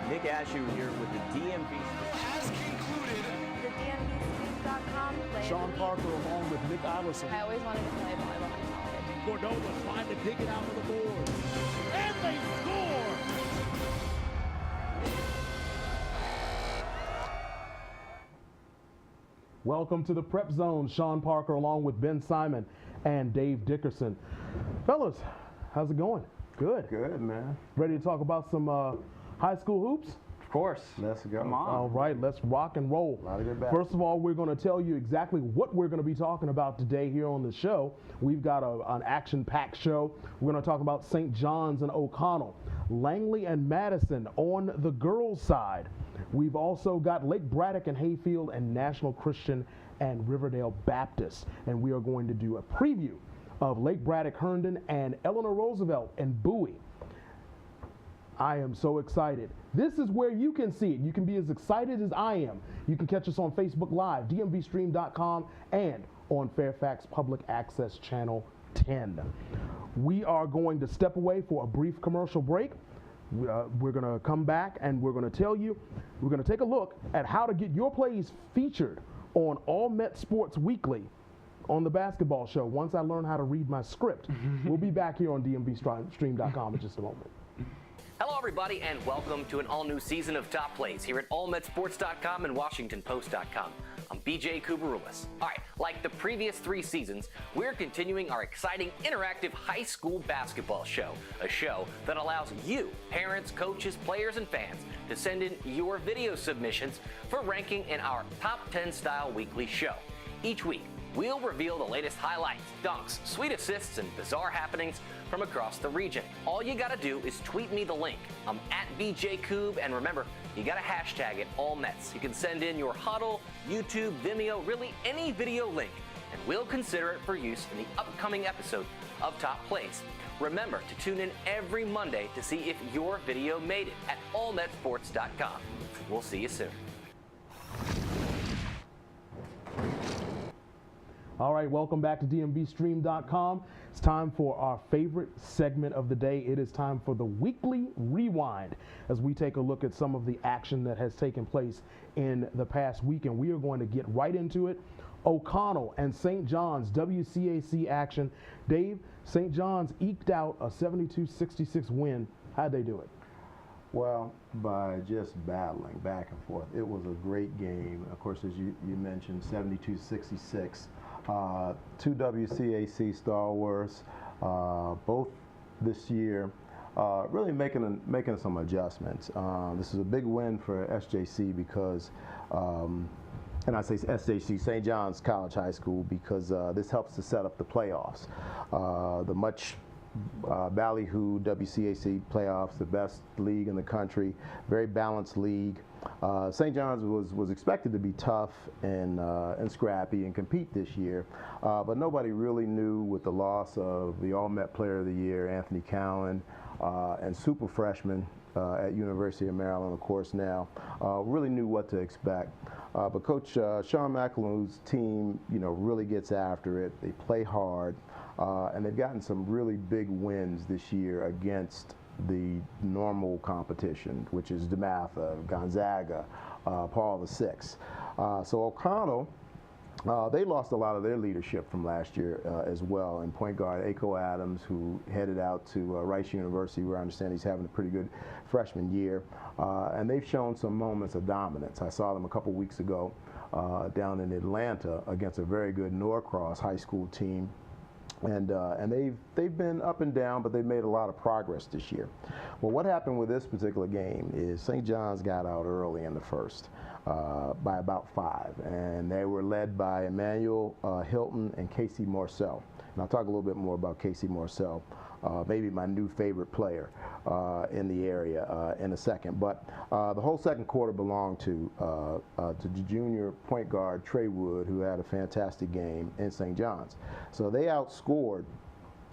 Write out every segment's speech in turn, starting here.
Nick Ashew here with the DMV. Has concluded. The DMVSTREAM.COM play. Sean Parker along with Nick Allison. I always wanted to play volleyball in college. Cordova trying to dig it out of the board. And they score! Welcome to the Prep Zone. Sean Parker along with Ben Simon and Dave Dickerson. Fellas, how's it going? Good. Good, man. Ready to talk about some high school hoops? Of course. Let's go. Come on. All right, let's rock and roll. A lot of good basketball. First of all, we're going to tell you exactly what we're going to be talking about today here on the show. We've got an action-packed show. We're going to talk about St. John's and OConnell, Langley and Madison on the girls' side. We've also got Lake Braddock and Hayfield and National Christian and Riverdale Baptist. And we are going to do a preview of Lake Braddock Herndon and Eleanor Roosevelt and Bowie. I am so excited. This is where you can see it. You can be as excited as I am. You can catch us on Facebook Live, DMVSTREAM.COM, and on Fairfax Public Access Channel 10. We are going to step away for a brief commercial break. We're going to come back and we're going to tell you, we're going to take a look at how to get your plays featured on All Met Sports Weekly on the basketball show. Once I learn how to read my script, we'll be back here on DMVSTREAM.COM in just a moment. Hello, everybody, and welcome to an all-new season of Top Plays here at allmetsports.com and WashingtonPost.com. I'm BJ Kubarulis. All right, like the previous 3 seasons, we're continuing our exciting interactive high school basketball show, a show that allows you, parents, coaches, players, and fans, to send in your video submissions for ranking in our Top 10 style weekly show. Each week, we'll reveal the latest highlights, dunks, sweet assists, and bizarre happenings from across the region. All you gotta do is tweet me the link. I'm at BJ Koob, and remember, you gotta hashtag it AllMets. You can send in your Huddle, YouTube, Vimeo, really any video link, and we'll consider it for use in the upcoming episode of Top Plays. Remember to tune in every Monday to see if your video made it at allmetsports.com. We'll see you soon. All right, welcome back to DMVSTREAM.COM. It's time for our favorite segment of the day. It is time for the Weekly Rewind as we take a look at some of the action that has taken place in the past week, and we are going to get right into it. OConnell and St. John's WCAC action. Dave, St. John's eked out a 72-66 win. How'd they do it? Well, by just battling back and forth. It was a great game. Of course, as you mentioned, 72-66. 2 WCAC stalwarts, both this year, really making some adjustments. This is a big win for SJC because, and I say SJC, St. John's College High School, because this helps to set up the playoffs. The much ballyhooed WCAC playoffs, the best league in the country, very balanced league. St. John's was expected to be tough and scrappy and compete this year, but nobody really knew, with the loss of the All-Met Player of the Year, Anthony Cowan, and super freshman at University of Maryland, of course, now, really knew what to expect. But Coach Sean McAloon's team, really gets after it. They play hard, and they've gotten some really big wins this year against the normal competition, which is DeMatha, Gonzaga, Paul VI. So O'Connell, they lost a lot of their leadership from last year as well. And point guard Ako Adams, who headed out to Rice University, where I understand he's having a pretty good freshman year. And they've shown some moments of dominance. I saw them a couple weeks ago down in Atlanta against a very good Norcross high school team. And they've been up and down, but they've made a lot of progress this year. Well, what happened with this particular game is St. John's got out early in the first by about 5, and they were led by Emmanuel Hilton and Casey Marcel. And I'll talk a little bit more about Casey Marcel, maybe my new favorite player in the area in a second. But the whole second quarter belonged to the junior point guard Trey Wood, who had a fantastic game in St. John's. So they outscored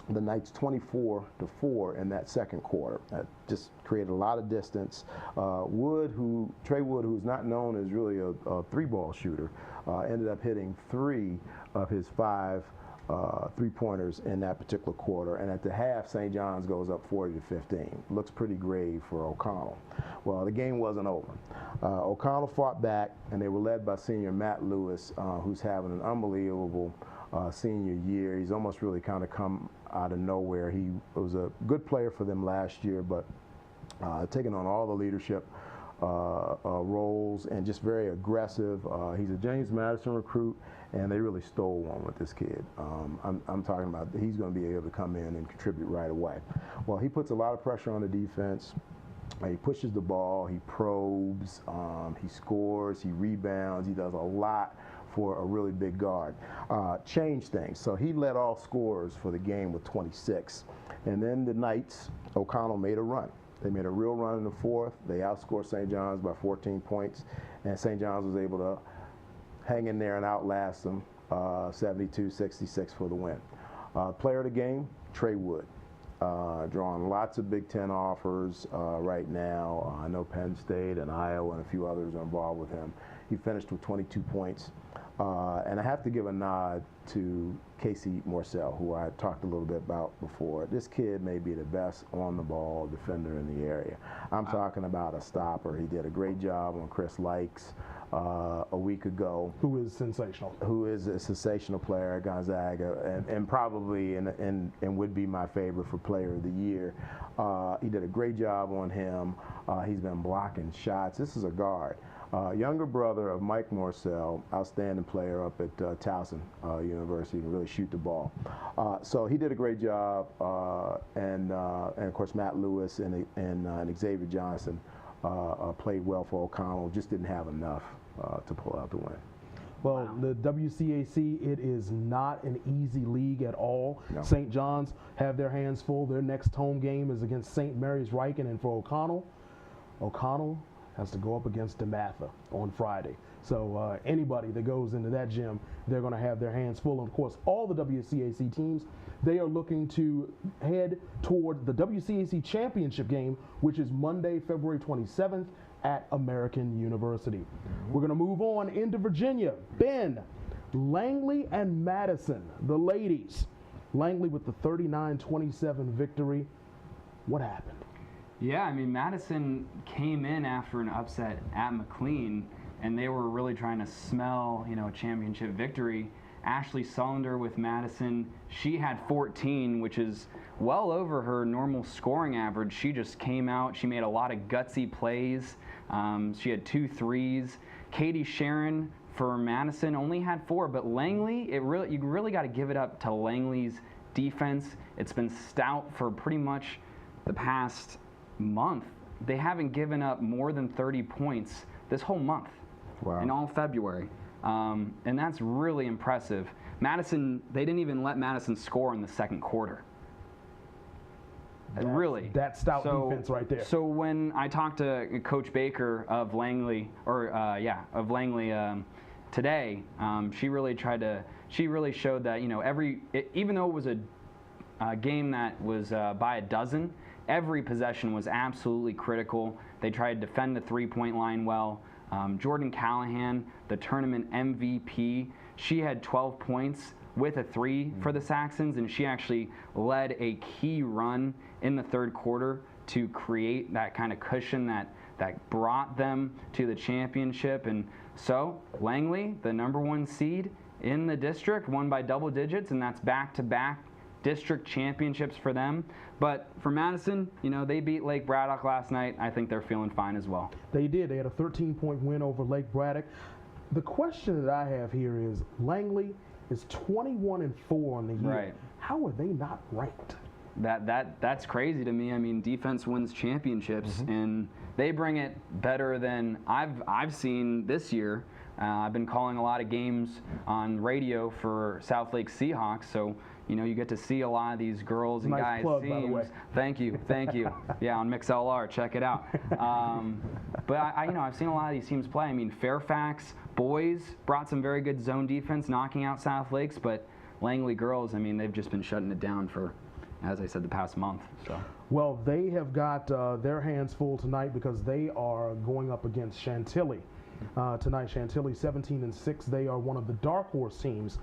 the Knights 24-4 in that second quarter. That just created a lot of distance. Trey Wood, who's not known as really a 3-ball shooter, ended up hitting 3 of his 5 3-pointers in that particular quarter, and at the half, St. John's goes up 40-15. Looks pretty grave for O'Connell. Well, the game wasn't over. O'Connell fought back, and they were led by senior Matt Lewis, who's having an unbelievable senior year. He's almost really kind of come out of nowhere. He was a good player for them last year, but taking on all the leadership roles and just very aggressive. He's a James Madison recruit, and they really stole one with this kid. I'm talking about he's going to be able to come in and contribute right away. Well, he puts a lot of pressure on the defense. He pushes the ball, he probes, he scores, he rebounds, he does a lot for a really big guard. Changed things. So he led all scorers for the game with 26. And then the Knights, O'Connell made a run. They made a real run in the fourth. They outscored St. John's by 14 points, and St. John's was able to hang in there and outlast them 72-66 for the win. Player of the game, Trey Wood. Drawing lots of Big Ten offers right now. I know Penn State and Iowa and a few others are involved with him. He finished with 22 points. And I have to give a nod to Casey Morcell, who I talked a little bit about before. This kid may be the best on-the-ball defender in the area. I'm talking about a stopper. He did a great job on Chris Likes a week ago. Who is sensational. Who is a sensational player at Gonzaga, and probably and would be my favorite for Player of the Year. He did a great job on him. He's been blocking shots. This is a guard. Younger brother of Mike Morcell, outstanding player up at Towson University, can really shoot the ball. So he did a great job, and of course Matt Lewis and Xavier Johnson played well for O'Connell. Just didn't have enough to pull out the win. Well, the WCAC, it is not an easy league at all. No. St. John's have their hands full. Their next home game is against St. Mary's Riken, and for O'Connell has to go up against DeMatha on Friday. So anybody that goes into that gym, they're going to have their hands full. And of course, all the WCAC teams, they are looking to head toward the WCAC championship game, which is Monday, February 27th at American University. We're going to move on into Virginia. Ben, Langley and Madison, the ladies. Langley with the 39-27 victory. What happened? Yeah, I mean, Madison came in after an upset at McLean, and they were really trying to smell, a championship victory. Ashley Sullender with Madison, she had 14, which is well over her normal scoring average. She just came out. She made a lot of gutsy plays. She had 2 threes. Katie Sharon for Madison only had 4, but Langley, you really got to give it up to Langley's defense. It's been stout for pretty much the past month. They haven't given up more than 30 points this whole month. Wow. In all February. And that's really impressive. Madison, they didn't even let Madison score in the second quarter. Really. That stout defense right there. So when I talked to Coach Baker of Langley, today, she really showed that, even though it was a game that was by a dozen, every possession was absolutely critical. They tried to defend the three-point line well. Jordan Callahan, the tournament MVP, she had 12 points with a 3 for the Saxons, and she actually led a key run in the third quarter to create that kind of cushion that brought them to the championship. And so Langley, the #1 seed in the district, won by double digits, and that's back-to-back district championships for them. But for Madison, they beat Lake Braddock last night. I think they're feeling fine as well. They did. They had a 13-point win over Lake Braddock. The question that I have here is, Langley is 21-4 on the year. Right. How are they not ranked? That's crazy to me. I mean, defense wins championships, and they bring it better than I've seen this year. I've been calling a lot of games on radio for South Lake Seahawks, so you get to see a lot of these girls and nice guys' plug, teams. by the way. Thank you. Yeah, on MixLR, check it out. But I've seen a lot of these teams play. I mean, Fairfax boys brought some very good zone defense, knocking out South Lakes, but Langley girls, I mean, they've just been shutting it down for, as I said, the past month. So. Well, they have got their hands full tonight because they are going up against Chantilly. tonight. Chantilly 17-6. They are one of the dark horse teams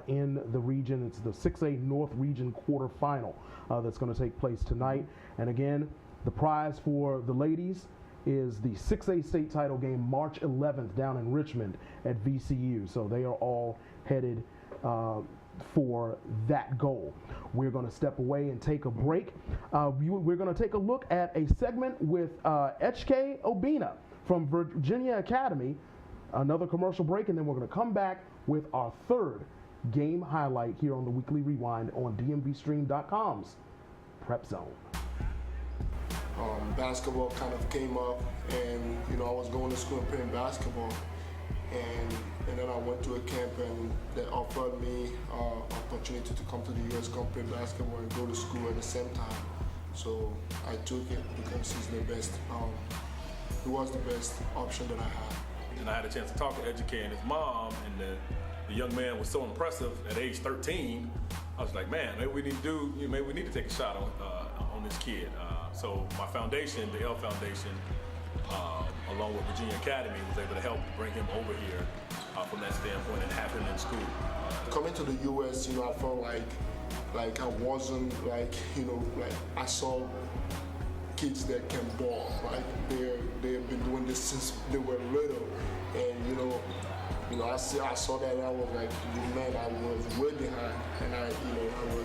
in the region. It's the 6A North Region quarterfinal that's going to take place tonight. And again, the prize for the ladies is the 6A state title game March 11th down in Richmond at VCU. So they are all headed for that goal. We're going to step away and take a break. We're going to take a look at a segment with Echke Obina from Virginia Academy, another commercial break, and then we're going to come back with our third game highlight here on the Weekly Rewind on DMVSTREAM.com's Prep Zone. Basketball kind of came up, and I was going to school and playing basketball, and then I went to a camp and they offered me opportunity to come to the U.S. come play basketball and go to school at the same time. So I took it because it's the best. It was the best option that I had. And I had a chance to talk to Echke and his mom, and the young man was so impressive at age 13. I was like, man, maybe we need to take a shot on this kid. So my foundation, the L Foundation, along with Virginia Academy, was able to help bring him over here from that standpoint and have him in school. Coming to the U.S., I felt like I wasn't like I saw kids that can ball. Like they've been doing this since they were little, and I saw that and I was like, man, I was way behind, and I was.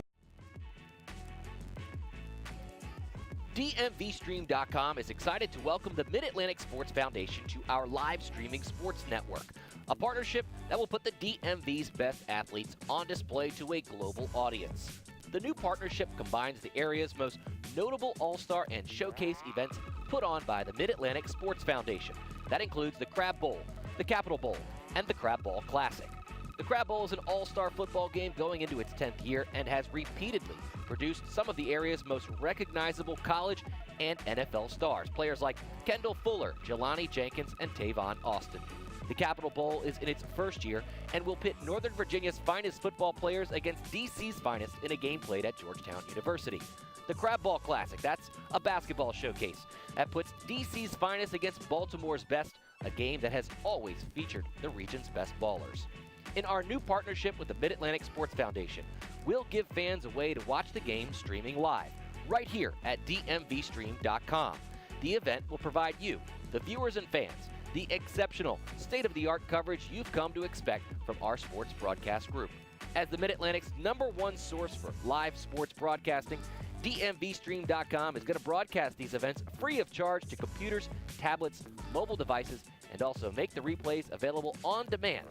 DMVSTREAM.com is excited to welcome the Mid-Atlantic Sports Foundation to our live streaming sports network, a partnership that will put the DMV's best athletes on display to a global audience. The new partnership combines the area's most notable all-star and showcase events put on by the Mid-Atlantic Sports Foundation. That includes the Crab Bowl, the Capital Bowl, and the Crab Ball Classic. The Crab Bowl is an all-star football game going into its 10th year and has repeatedly produced some of the area's most recognizable college and NFL stars, players like Kendall Fuller, Jelani Jenkins, and Tavon Austin. The Capital Bowl is in its first year and will pit Northern Virginia's finest football players against DC's finest in a game played at Georgetown University. The Crab Ball Classic, that's a basketball showcase that puts DC's finest against Baltimore's best, a game that has always featured the region's best ballers. In our new partnership with the Mid-Atlantic Sports Foundation, we'll give fans a way to watch the game streaming live, right here at DMVSTREAM.com. The event will provide you, the viewers and fans, the exceptional, state-of-the-art coverage you've come to expect from our sports broadcast group. As the Mid-Atlantic's #1 source for live sports broadcasting, DMVSTREAM.com is going to broadcast these events free of charge to computers, tablets, mobile devices, and also make the replays available on demand.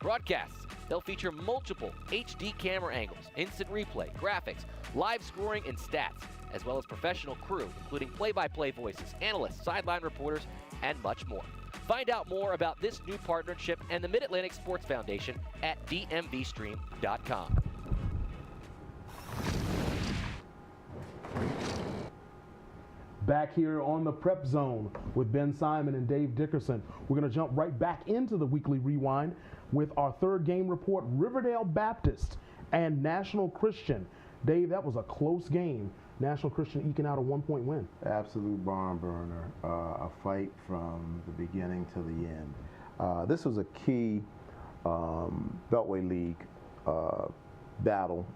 Broadcasts, they'll feature multiple HD camera angles, instant replay, graphics, live scoring, and stats, as well as professional crew, including play-by-play voices, analysts, sideline reporters, and much more. Find out more about this new partnership and the Mid-Atlantic Sports Foundation at DMVSTREAM.com. Back here on the Prep Zone with Ben Simon and Dave Dickerson. We're going to jump right back into the Weekly Rewind with our third game report, Riverdale Baptist and National Christian. Dave, that was a close game. National Christian eking out a 1-point win. Absolute barn burner, a fight from the beginning to the end. This was a key Beltway League battle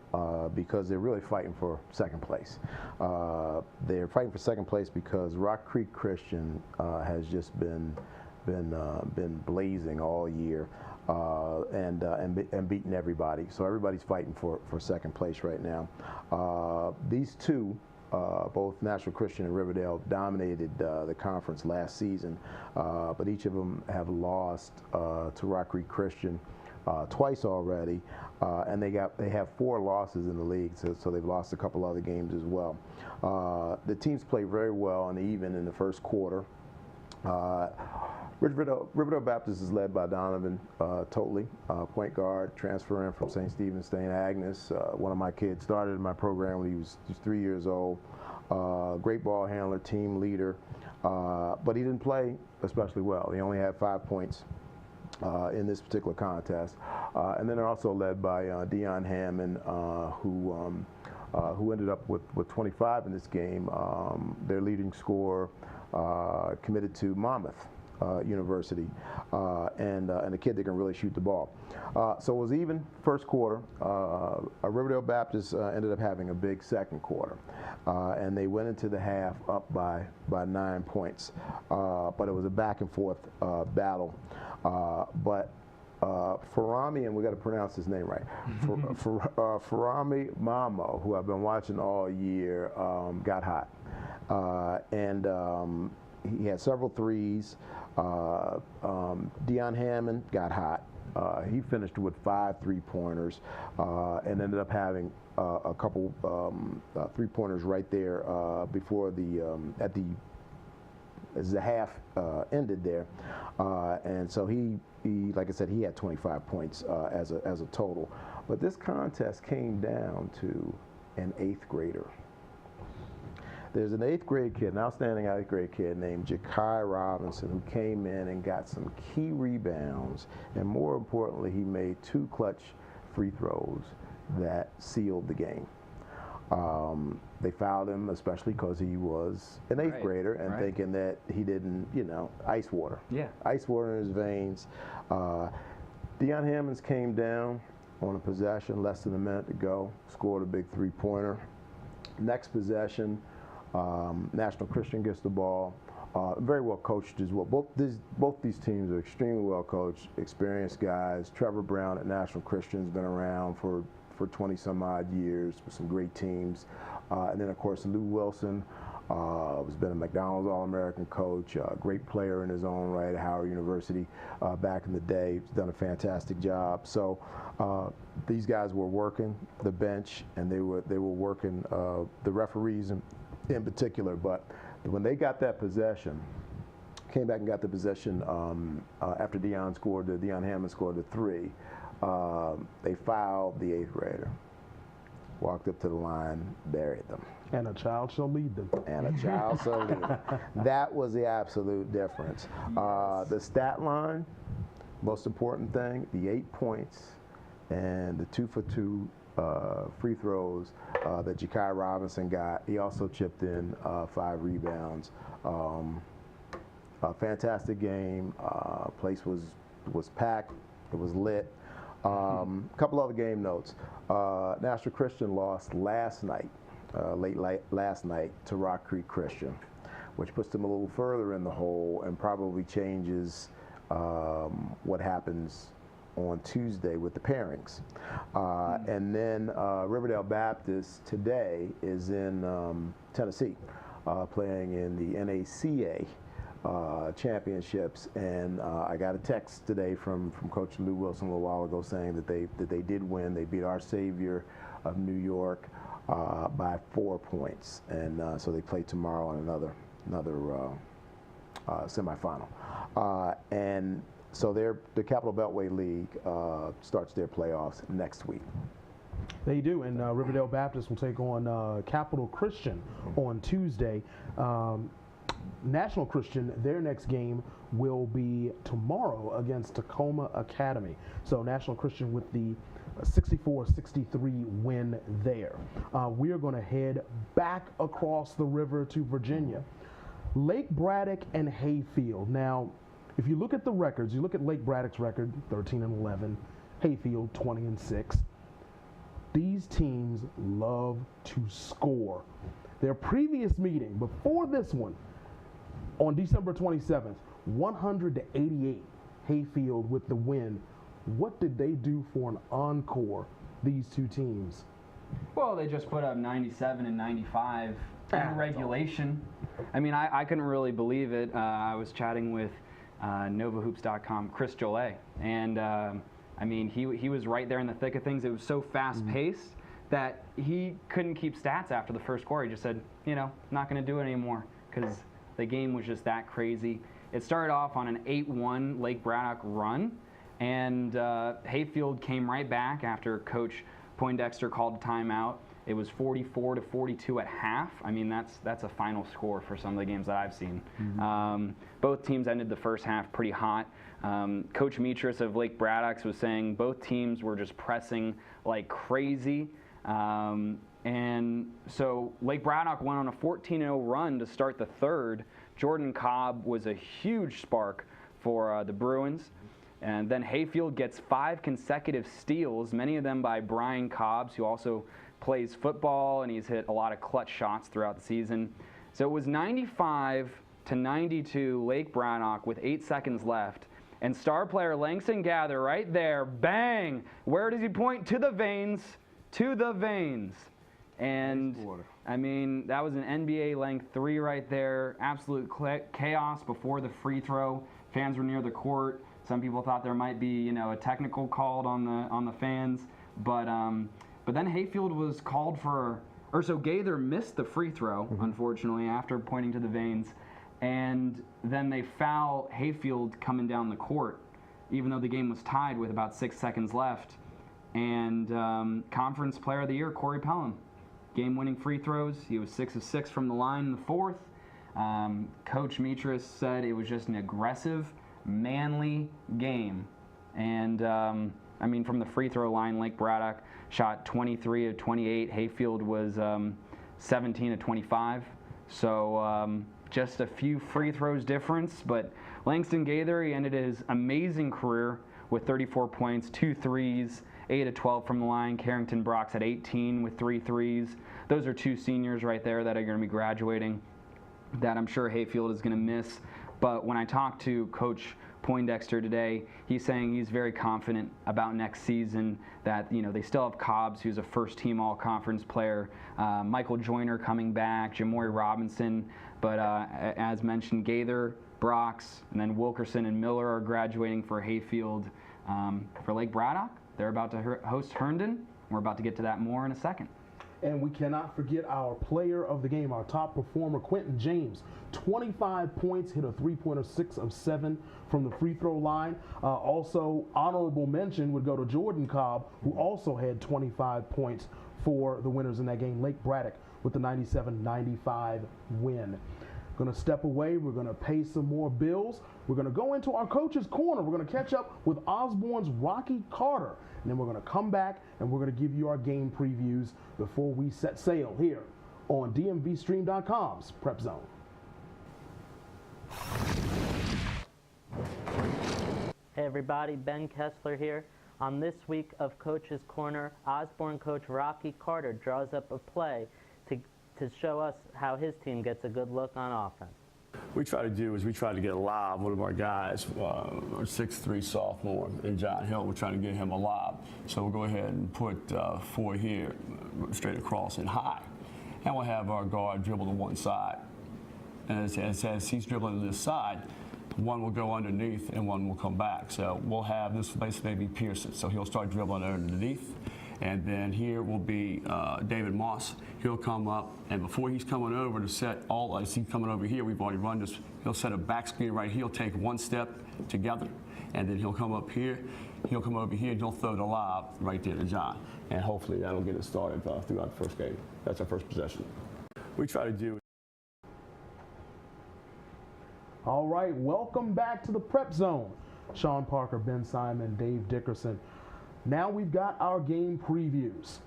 because they're really fighting for second place. They're fighting for second place because Rock Creek Christian has just been blazing all year and beating everybody. So everybody's fighting for second place right now. These two, both National Christian and Riverdale, dominated the conference last season, but each of them have lost to Rock Creek Christian twice already, and they have 4 losses in the league, so they've lost a couple other games as well. The teams played very well and even in the first quarter. Riverdale Baptist is led by Donovan Totley, point guard, transferring from St. Stephen's St. Agnes. One of my kids started in my program when he was 3 years old. Great ball handler, team leader, but he didn't play especially well. He only had 5 points in this particular contest. And then they're also led by Deion Hammond, who ended up with 25 in this game. Their leading scorer committed to Monmouth University, and a kid that can really shoot the ball. So it was even first quarter. Riverdale Baptist ended up having a big second quarter, and they went into the half up by 9 points. But it was a back and forth battle. But Farami, and we got to pronounce his name right, Farami Mamo, who I've been watching all year, got hot. And he had several threes. Deion Hammond got hot. He finished with 5 3-pointers and ended up having a couple 3-pointers right there before as the half ended there. And so he, like I said, he had 25 points as a total. But this contest came down to an 8th grader. There's an 8th grade kid, an outstanding 8th grade kid named Ja'Kai Robinson, who came in and got some key rebounds, and more importantly, he made 2 clutch free throws that sealed the game. They fouled him, especially because he was an 8th grader, and thinking that he didn't, ice water. Yeah. Ice water in his veins. Deion Hammonds came down on a possession, less than a minute to go, scored a big 3-pointer. Next possession, National Christian gets the ball. Very well coached as well. Both these teams are extremely well coached, experienced guys. Trevor Brown at National Christian's been around for 20 some odd years with some great teams. And then of course Lou Wilson has been a McDonald's All-American coach, a great player in his own right at Howard University back in the day. He's done a fantastic job. So these guys were working the bench, and they were working the referees in particular. But when they got that possession, came back and got the possession after Deion Hammond scored the 3. They fouled the 8th grader, walked up to the line, buried them. And a child shall lead them. And a child shall lead them. That was the absolute difference. The stat line, most important thing, the 8 points and the 2 for 2 free throws that Ja'Kai Robinson got. He also chipped in 5 rebounds. A fantastic game. Place was packed. It was lit. A couple other game notes. National Christian lost last night, late last night, to Rock Creek Christian, which puts them a little further in the hole and probably changes what happens on Tuesday with the pairings. And then Riverdale Baptist today is in Tennessee, playing in the NACA championships, and I got a text today from Coach Lou Wilson a little while ago saying that they did win. They beat our savior of New York by 4 points, and so they play tomorrow on another semifinal. And so the Capital Beltway League starts their playoffs next week. They do, and Riverdale Baptist will take on Capital Christian on Tuesday. National Christian, their next game will be tomorrow against Tacoma Academy. So National Christian with the 64-63 win there. We are going to head back across the river to Virginia. Lake Braddock and Hayfield. Now, if you look at the records, you look at Lake Braddock's record, 13-11, Hayfield 20-6. These teams love to score. Their previous meeting, before this one, on December 27th, 100-88, Hayfield with the win. What did they do for an encore, these two teams? Well, they just put up 97 and 95 in regulation. I mean, I couldn't really believe it. I was chatting with NovaHoops.com, Chris Jolet, and I mean, he was right there in the thick of things. It was so fast-paced that he couldn't keep stats after the first quarter. He just said, not going to do it anymore because the game was just that crazy. It started off on an 8-1 Lake Braddock run, and Hayfield came right back after Coach Poindexter called a timeout. It was 44-42 at half. I mean, that's a final score for some of the games that I've seen. Both teams ended the first half pretty hot. Coach Mitras of Lake Braddock was saying both teams were just pressing like crazy. And so Lake Braddock went on a 14-0 run to start the third. Jordan Cobb was a huge spark for the Bruins. And then Hayfield gets 5 consecutive steals, many of them by Brian Cobbs, who also plays football, and he's hit a lot of clutch shots throughout the season. So it was 95-92 Lake Braddock with 8 seconds left. And star player Langston Gather right there, bang! Where does he point? To the veins. To the veins. And, I mean, that was an NBA length 3 right there. Absolute chaos before the free throw. Fans were near the court. Some people thought there might be, you know, a technical called on the fans. But then Hayfield was called for, or so Gaither missed the free throw, unfortunately, after pointing to the veins. And then they foul Hayfield coming down the court, even though the game was tied with about 6 seconds left. And Conference Player of the Year, Corey Pelham. Game-winning free throws. He was 6 of 6 from the line in the fourth. Coach Mitras said it was just an aggressive, manly game. And, I mean, from the free throw line, Lake Braddock shot 23 of 28. Hayfield was 17 of 25. So just a few free throws difference. But Langston Gaither, he ended his amazing career with 34 points, 2 threes, 8 of 12 from the line. Carrington Brox at 18 with 3 threes. Those are 2 seniors right there that are going to be graduating that I'm sure Hayfield is going to miss. But when I talked to Coach Poindexter today, he's saying he's very confident about next season, that, you know, they still have Cobbs, who's a first-team all-conference player, Michael Joyner coming back, Jamori Robinson, but as mentioned, Gaither, Brox, and then Wilkerson and Miller are graduating for Hayfield. For Lake Braddock, they're about to host Herndon. We're about to get to that more in a second. And we cannot forget our player of the game, our top performer, Quentin James. 25 points, hit a three-pointer, 6 of 7 from the free throw line. Also, honorable mention would go to Jordan Cobb, who also had 25 points for the winners in that game. Lake Braddock with the 97-95 win. Going to step away. We're going to pay some more bills. We're going to go into our coach's corner. We're going to catch up with Osborne's Rocky Carter. And then we're going to come back and we're going to give you our game previews before we set sail here on DMVSTREAM.com's Prep Zone. Hey everybody, Ben Kessler here. On this week of Coach's Corner, Osborne coach Rocky Carter draws up a play to show us how his team gets a good look on offense. We try to do is we try to get lob. One of our guys, our 6'3" sophomore, and John Hill, we're trying to get him a lob. So we'll go ahead and put 4 here, straight across and high. And we'll have our guard dribble to one side. And as he's dribbling to this side, one will go underneath and one will come back. So we'll have this place maybe Pearson. So he'll start dribbling underneath. And then here will be David Moss. He'll come up, and before he's coming over to set all, as he's coming over here, we've already run this, he'll set a back screen right here. He'll take one step together, and then he'll come up here. He'll come over here, and he'll throw the lob right there to John. And hopefully that'll get us started throughout the first game. That's our first possession. We try to do. All right, welcome back to the Prep Zone. Sean Parker, Ben Simon, Dave Dickerson. Now we've got our game previews.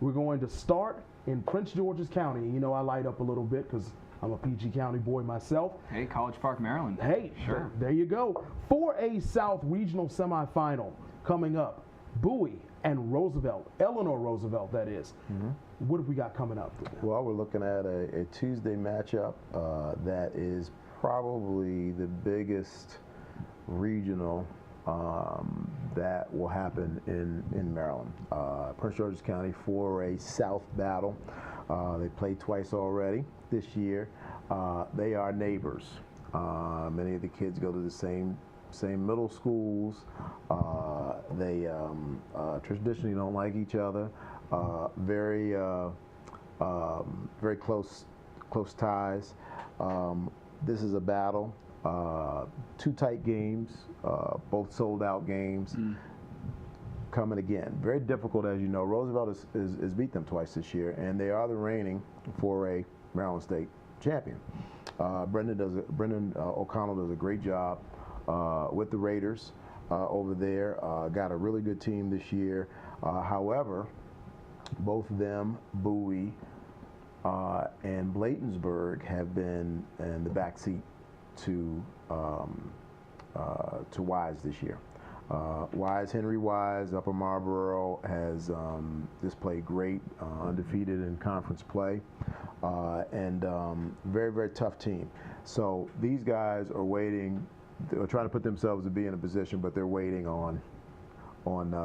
We're going to start in Prince George's County. You know, I light up a little bit because I'm a PG County boy myself. Hey, College Park, Maryland. Hey, sure. There you go. 4A South Regional Semifinal coming up. Bowie and Roosevelt, Eleanor Roosevelt, that is. What have we got coming up? Well, we're looking at a Tuesday matchup that is probably the biggest regional that will happen in Maryland. Prince George's County 4A South battle. They played twice already this year. They are neighbors. Many of the kids go to the same middle schools. They traditionally don't like each other. Very close ties. This is a battle. 2 tight games, both sold out games. Coming again. Very difficult, as you know. Roosevelt has beat them twice this year, and they are the reigning 4A Maryland State champion. Brendan O'Connell does a great job with the Raiders over there. Got a really good team this year. However, Both of them, Bowie and Bladensburg, have been in the backseat to Wise this year. Henry Wise, Upper Marlboro, has just played great, undefeated in conference play, and very, very tough team. So these guys are waiting. They're trying to put themselves to be in a position, but they're waiting on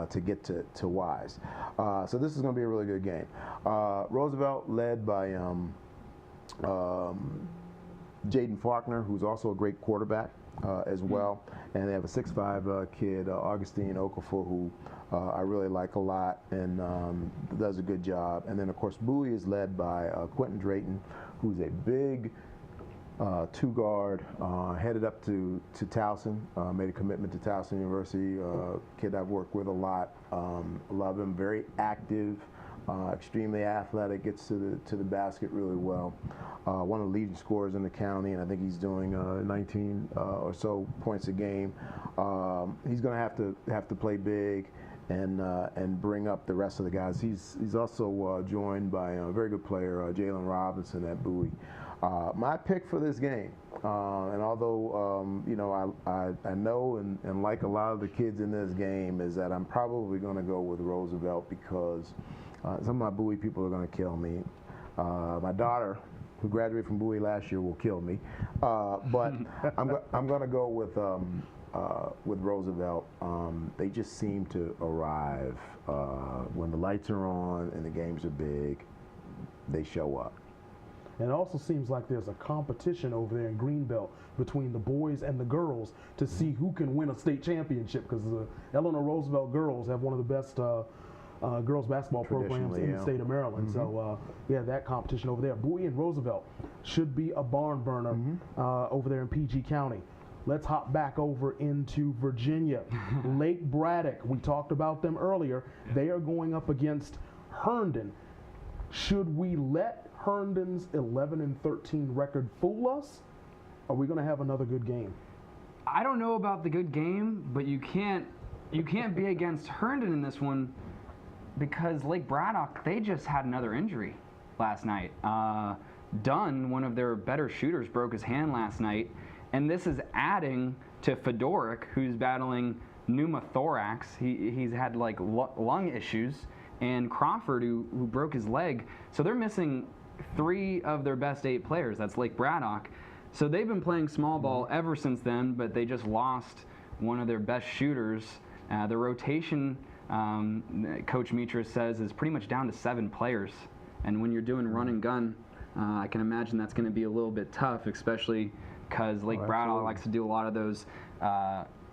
to get to Wise. So this is going to be a really good game. Roosevelt, led by Jaden Faulkner, who's also a great quarterback as well. And they have a 6'5" kid, Augustine Okafor, who I really like a lot and does a good job. And then, of course, Bowie is led by Quentin Drayton, who's a big two-guard, headed up to Towson, made a commitment to Towson University, kid I've worked with a lot. Love him, very active, extremely athletic, gets to the basket really well. One of the leading scorers in the county, and I think he's doing 19 or so points a game. He's going to have to play big and bring up the rest of the guys. He's also joined by a very good player, Jalen Robinson at Bowie. My pick for this game, and although you know I know and like a lot of the kids in this game, is that I'm probably going to go with Roosevelt because some of my Bowie people are going to kill me. My daughter, who graduated from Bowie last year, will kill me, but I'm going to go with Roosevelt. They just seem to arrive when the lights are on and the games are big. They show up. And it also seems like there's a competition over there in Greenbelt between the boys and the girls to see who can win a state championship, because the Eleanor Roosevelt girls have one of the best girls basketball programs in the state of Maryland. So yeah, that competition over there. Bowie and Roosevelt should be a barn burner over there in PG County. Let's hop back over into Virginia. Lake Braddock, we talked about them earlier. They are going up against Herndon. Should we let Herndon's 11-13 record fool us? Are we going to have another good game? I don't know about the good game, but you can't be against Herndon in this one, because Lake Braddock, they just had another injury last night. Dunn, one of their better shooters, broke his hand last night, and this is adding to Fedoric, who's battling pneumothorax. He's had like lung issues, and Crawford, who broke his leg. So they're missing 3 of their best 8 players. That's Lake Braddock. So they've been playing small ball ever since then, but they just lost one of their best shooters. The rotation, Coach Mitras says, is pretty much down to 7 players. And when you're doing run and gun, I can imagine that's going to be a little bit tough, especially because Lake Braddock likes to do a lot of those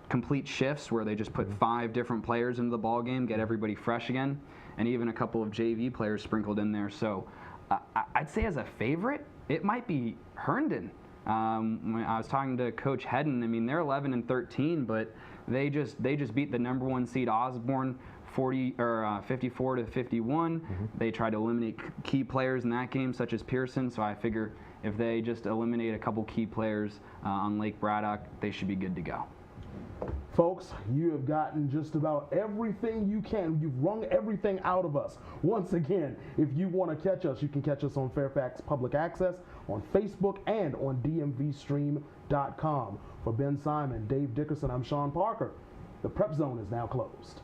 complete shifts where they just put 5 different players into the ball game, get everybody fresh again, and even a couple of JV players sprinkled in there. So I'd say as a favorite, it might be Herndon. When I was talking to Coach Hedden, I mean, they're 11-13, but they just beat the #1 seed Osborne 54-51. They tried to eliminate key players in that game, such as Pearson. So I figure if they just eliminate a couple key players on Lake Braddock, they should be good to go. Folks, you have gotten just about everything you can. You've wrung everything out of us. Once again, if you want to catch us, you can catch us on Fairfax Public Access, on Facebook, and on DMVSTREAM.com. For Ben Simon, Dave Dickerson, I'm Sean Parker. The Prep Zone is now closed.